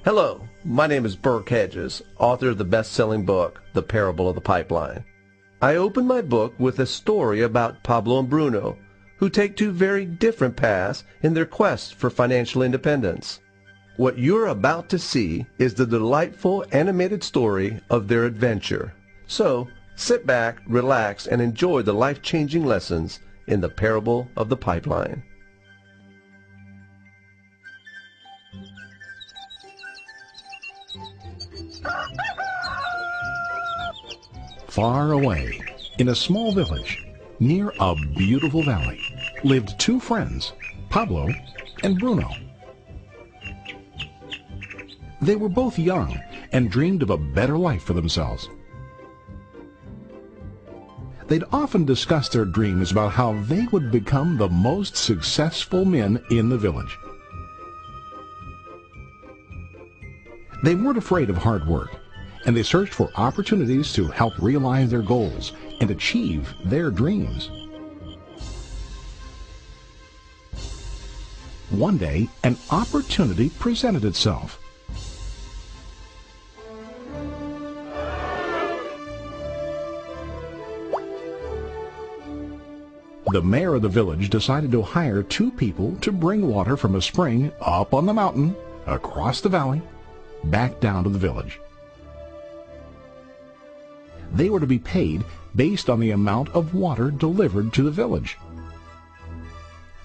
Hello, my name is Burke Hedges, author of the best-selling book, The Parable of the Pipeline. I open my book with a story about Pablo and Bruno, who take two very different paths in their quest for financial independence. What you're about to see is the delightful animated story of their adventure. So, sit back, relax, and enjoy the life-changing lessons in The Parable of the Pipeline. Far away, in a small village, near a beautiful valley, lived two friends, Pablo and Bruno. They were both young and dreamed of a better life for themselves. They'd often discuss their dreams about how they would become the most successful men in the village. They weren't afraid of hard work, and they searched for opportunities to help realize their goals and achieve their dreams. One day, an opportunity presented itself. The mayor of the village decided to hire two people to bring water from a spring up on the mountain, across the valley, back down to the village. They were to be paid based on the amount of water delivered to the village.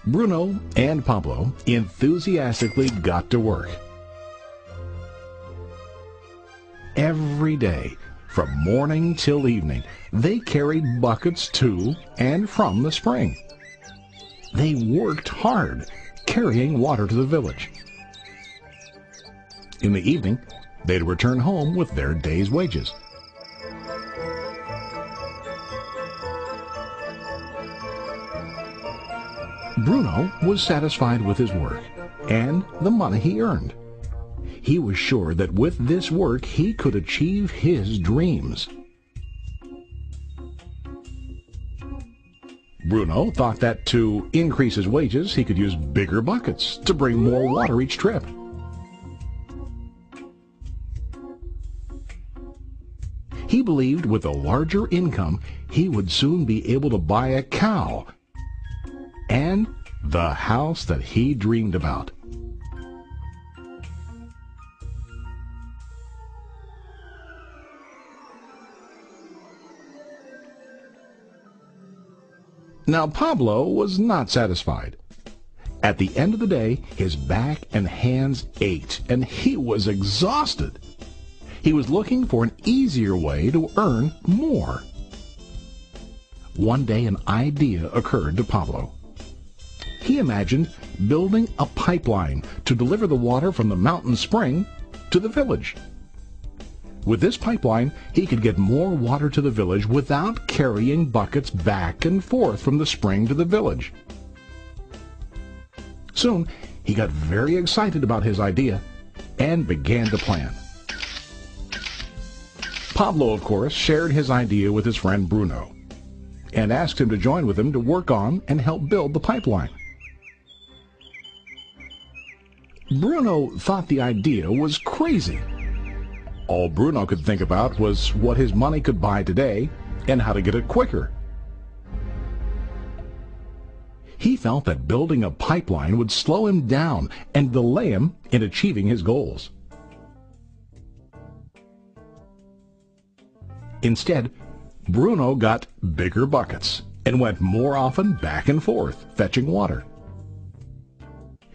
Bruno and Pablo enthusiastically got to work. Every day, from morning till evening, they carried buckets to and from the spring. They worked hard, carrying water to the village. In the evening, they'd return home with their day's wages. Bruno was satisfied with his work and the money he earned. He was sure that with this work he could achieve his dreams. Bruno thought that to increase his wages he could use bigger buckets to bring more water each trip. He believed with a larger income he would soon be able to buy a cow and the house that he dreamed about. Now Pablo was not satisfied. At the end of the day, his back and hands ached, and he was exhausted. He was looking for an easier way to earn more. One day an idea occurred to Pablo. He imagined building a pipeline to deliver the water from the mountain spring to the village. With this pipeline, he could get more water to the village without carrying buckets back and forth from the spring to the village. Soon, he got very excited about his idea and began to plan. Pablo, of course, shared his idea with his friend Bruno and asked him to join with him to work on and help build the pipeline. Bruno thought the idea was crazy. All Bruno could think about was what his money could buy today and how to get it quicker. He felt that building a pipeline would slow him down and delay him in achieving his goals. Instead, Bruno got bigger buckets and went more often back and forth fetching water.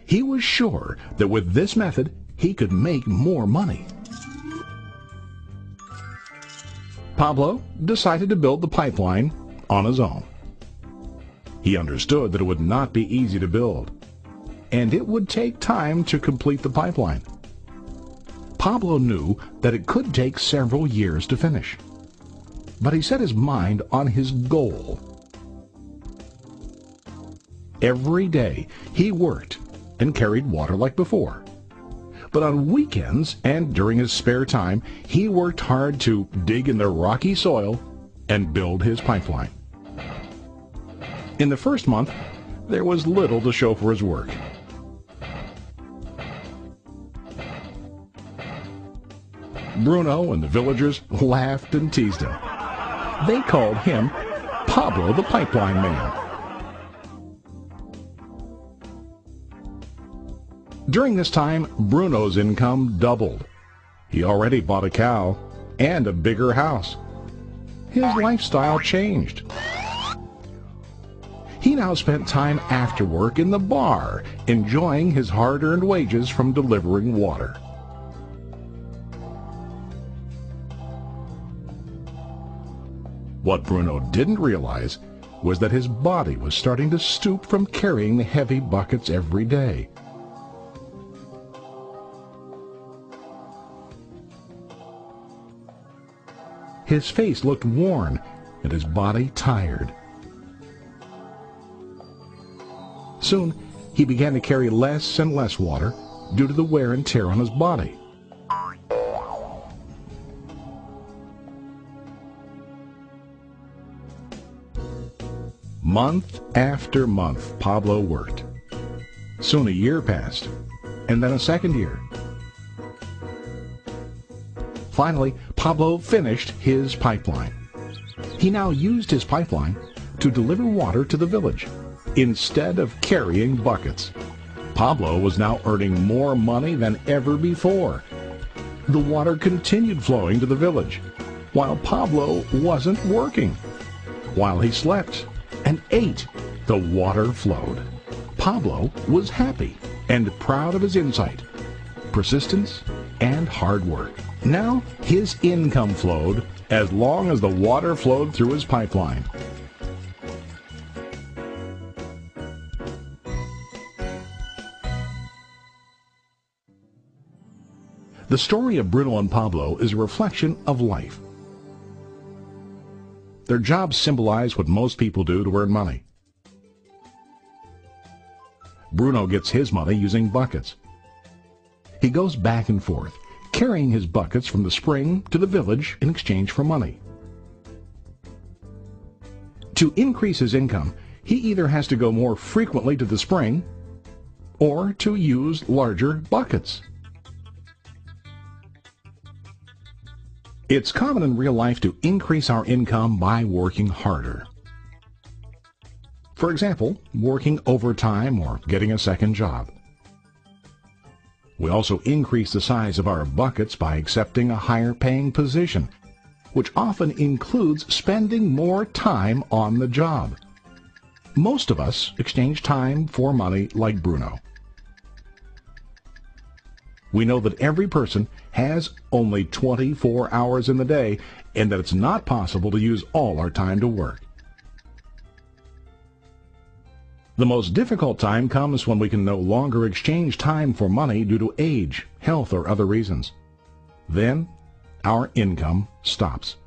He was sure that with this method he could make more money. Pablo decided to build the pipeline on his own. He understood that it would not be easy to build, and it would take time to complete the pipeline. Pablo knew that it could take several years to finish, but he set his mind on his goal. Every day he worked and carried water like before. But on weekends and during his spare time, he worked hard to dig in the rocky soil and build his pipeline. In the first month, there was little to show for his work. Bruno and the villagers laughed and teased him. They called him Pablo the Pipeline Man. During this time, Bruno's income doubled. He already bought a cow and a bigger house. His lifestyle changed. He now spent time after work in the bar, enjoying his hard-earned wages from delivering water. What Bruno didn't realize was that his body was starting to stoop from carrying the heavy buckets every day. His face looked worn and his body tired. Soon, he began to carry less and less water due to the wear and tear on his body. Month after month, Pablo worked. Soon a year passed, and then a second year. Finally, Pablo finished his pipeline. He now used his pipeline to deliver water to the village instead of carrying buckets. Pablo was now earning more money than ever before. The water continued flowing to the village, while Pablo wasn't working. While he slept and ate, the water flowed. Pablo was happy and proud of his insight, persistence, and hard work. Now his income flowed as long as the water flowed through his pipeline. The story of Bruno and Pablo is a reflection of life. Their jobs symbolize what most people do to earn money. Bruno gets his money using buckets. He goes back and forth, carrying his buckets from the spring to the village in exchange for money. To increase his income, he either has to go more frequently to the spring or to use larger buckets. It's common in real life to increase our income by working harder. For example, working overtime or getting a second job. We also increase the size of our buckets by accepting a higher paying position, which often includes spending more time on the job. Most of us exchange time for money like Bruno. We know that every person has only 24 hours in the day and that it's not possible to use all our time to work. The most difficult time comes when we can no longer exchange time for money due to age, health, or other reasons. Then, our income stops.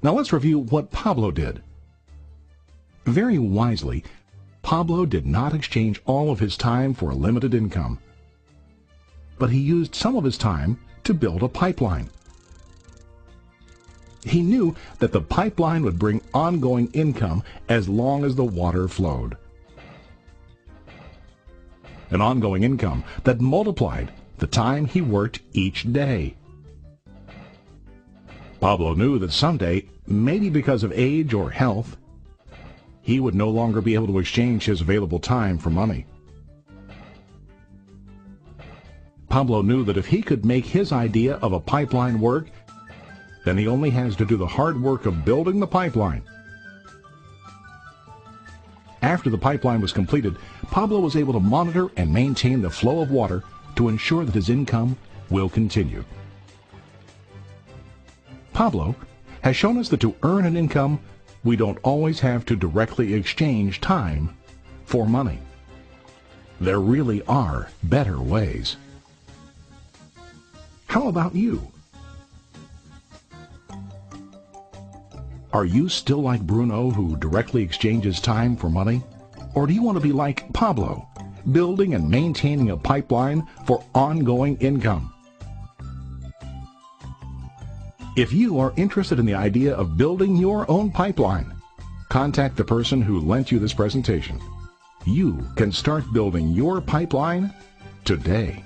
Now let's review what Pablo did. Very wisely, Pablo did not exchange all of his time for a limited income, but he used some of his time to build a pipeline. He knew that the pipeline would bring ongoing income as long as the water flowed. An ongoing income that multiplied the time he worked each day. Pablo knew that someday, maybe because of age or health, he would no longer be able to exchange his available time for money. Pablo knew that if he could make his idea of a pipeline work, then he only has to do the hard work of building the pipeline. After the pipeline was completed, Pablo was able to monitor and maintain the flow of water to ensure that his income will continue. Pablo has shown us that to earn an income, we don't always have to directly exchange time for money. There really are better ways. How about you? Are you still like Bruno, who directly exchanges time for money? Or do you want to be like Pablo, building and maintaining a pipeline for ongoing income? If you are interested in the idea of building your own pipeline, contact the person who lent you this presentation. You can start building your pipeline today.